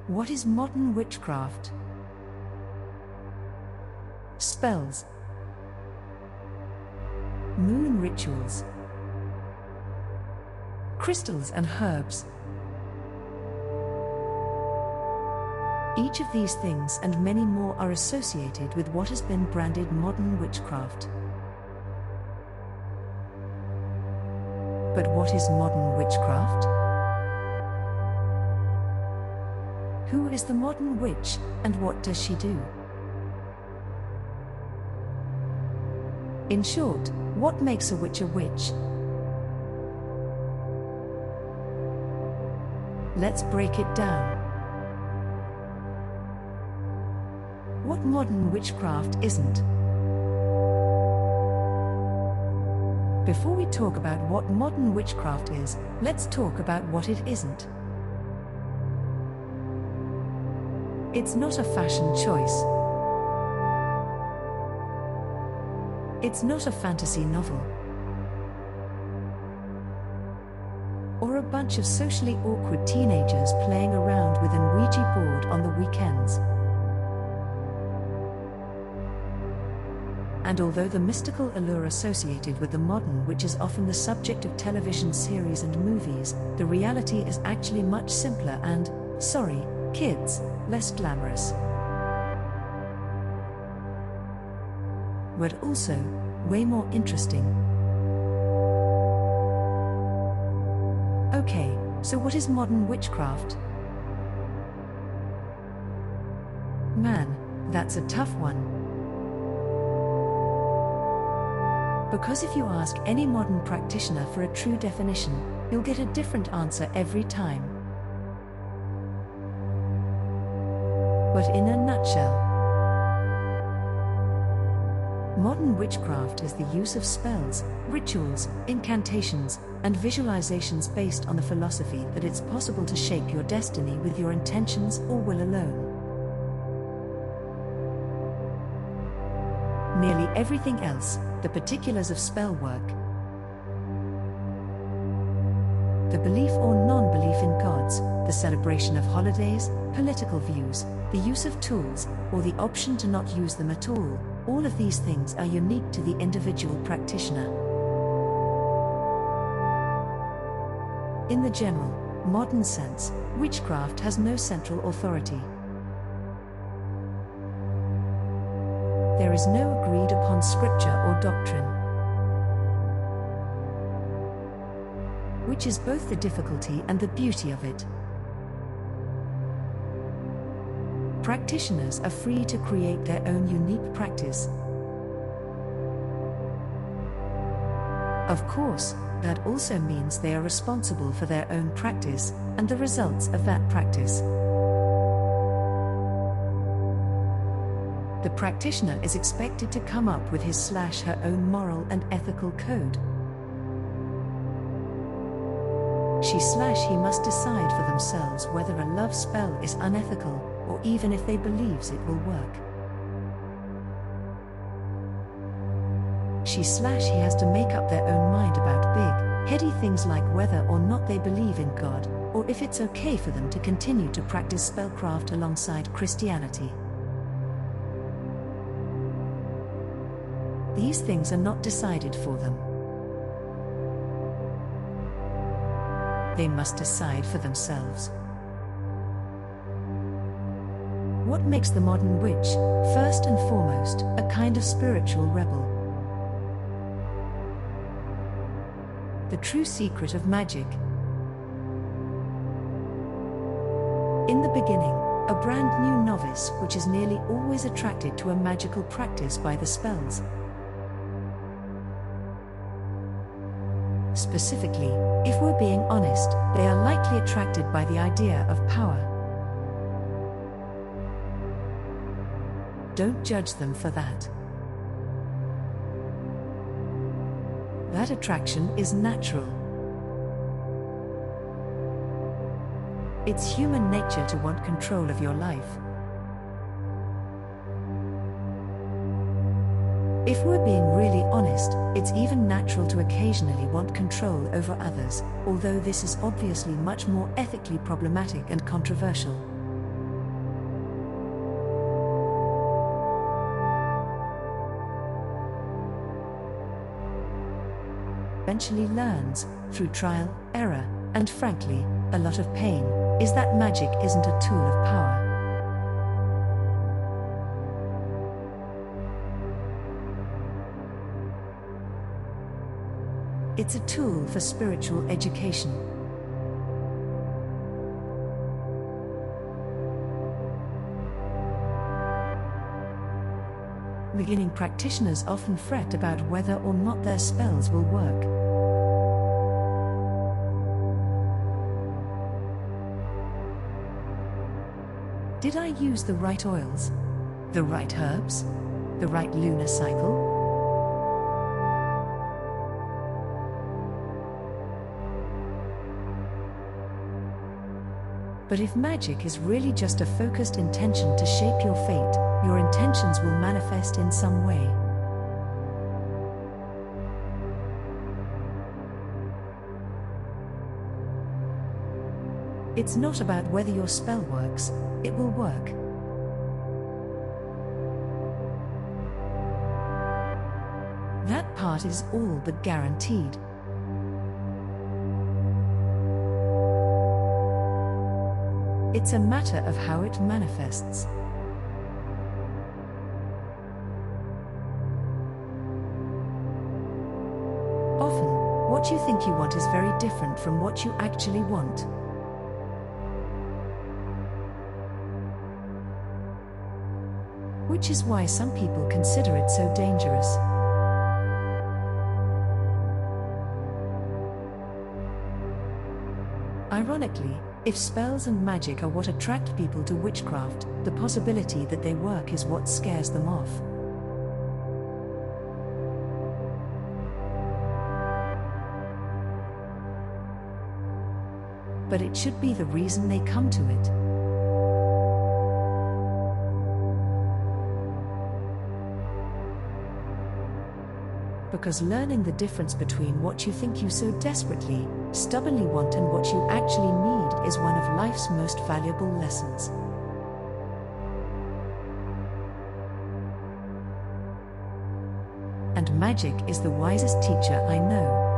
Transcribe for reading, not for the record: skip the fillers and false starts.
What is modern witchcraft? Spells, moon rituals, crystals and herbs. Each of these things and many more are associated with what has been branded modern witchcraft. But what is modern witchcraft? Who is the modern witch, and what does she do? In short, what makes a witch a witch? Let's break it down. What modern witchcraft isn't? Before we talk about what modern witchcraft is, let's talk about what it isn't. It's not a fashion choice. It's not a fantasy novel. Or a bunch of socially awkward teenagers playing around with an Ouija board on the weekends. And although the mystical allure associated with the modern witch is often the subject of television series and movies, the reality is actually much simpler and, sorry, kids, less glamorous. But also, way more interesting. Okay, so what is modern witchcraft? Man, that's a tough one. Because if you ask any modern practitioner for a true definition, you'll get a different answer every time. But in a nutshell, modern witchcraft is the use of spells, rituals, incantations, and visualizations based on the philosophy that it's possible to shape your destiny with your intentions or will alone. Nearly everything else, the particulars of spell work, the belief or non-belief in gods, the celebration of holidays, political views, the use of tools, or the option to not use them at all of these things are unique to the individual practitioner. In the general, modern sense, witchcraft has no central authority. There is no agreed upon scripture or doctrine, which is both the difficulty and the beauty of it. Practitioners are free to create their own unique practice. Of course, that also means they are responsible for their own practice and the results of that practice. The practitioner is expected to come up with his/her own moral and ethical code. She/he must decide for themselves whether a love spell is unethical, or even if they believes it will work. She/he has to make up their own mind about big, heady things like whether or not they believe in God, or if it's okay for them to continue to practice spellcraft alongside Christianity. These things are not decided for them. They must decide for themselves. What makes the modern witch, first and foremost, a kind of spiritual rebel? The true secret of magic. In the beginning, a brand new novice which is nearly always attracted to a magical practice by the spells. Specifically, if we're being honest, they are likely attracted by the idea of power. Don't judge them for that. That attraction is natural. It's human nature to want control of your life. If we're being really honest, it's even natural to occasionally want control over others, although this is obviously much more ethically problematic and controversial. eventually learns, through trial, error, and frankly, a lot of pain, is that magic isn't a tool of power. It's a tool for spiritual education. Beginning practitioners often fret about whether or not their spells will work. Did I use the right oils? The right herbs? The right lunar cycle? But if magic is really just a focused intention to shape your fate, your intentions will manifest in some way. It's not about whether your spell works, it will work. That part is all but guaranteed. It's a matter of how it manifests. Often, what you think you want is very different from what you actually want. Which is why some people consider it so dangerous. Ironically, if spells and magic are what attract people to witchcraft, the possibility that they work is what scares them off. But it should be the reason they come to it. Because learning the difference between what you think you so desperately, stubbornly want and what you actually need is one of life's most valuable lessons. And magic is the wisest teacher I know.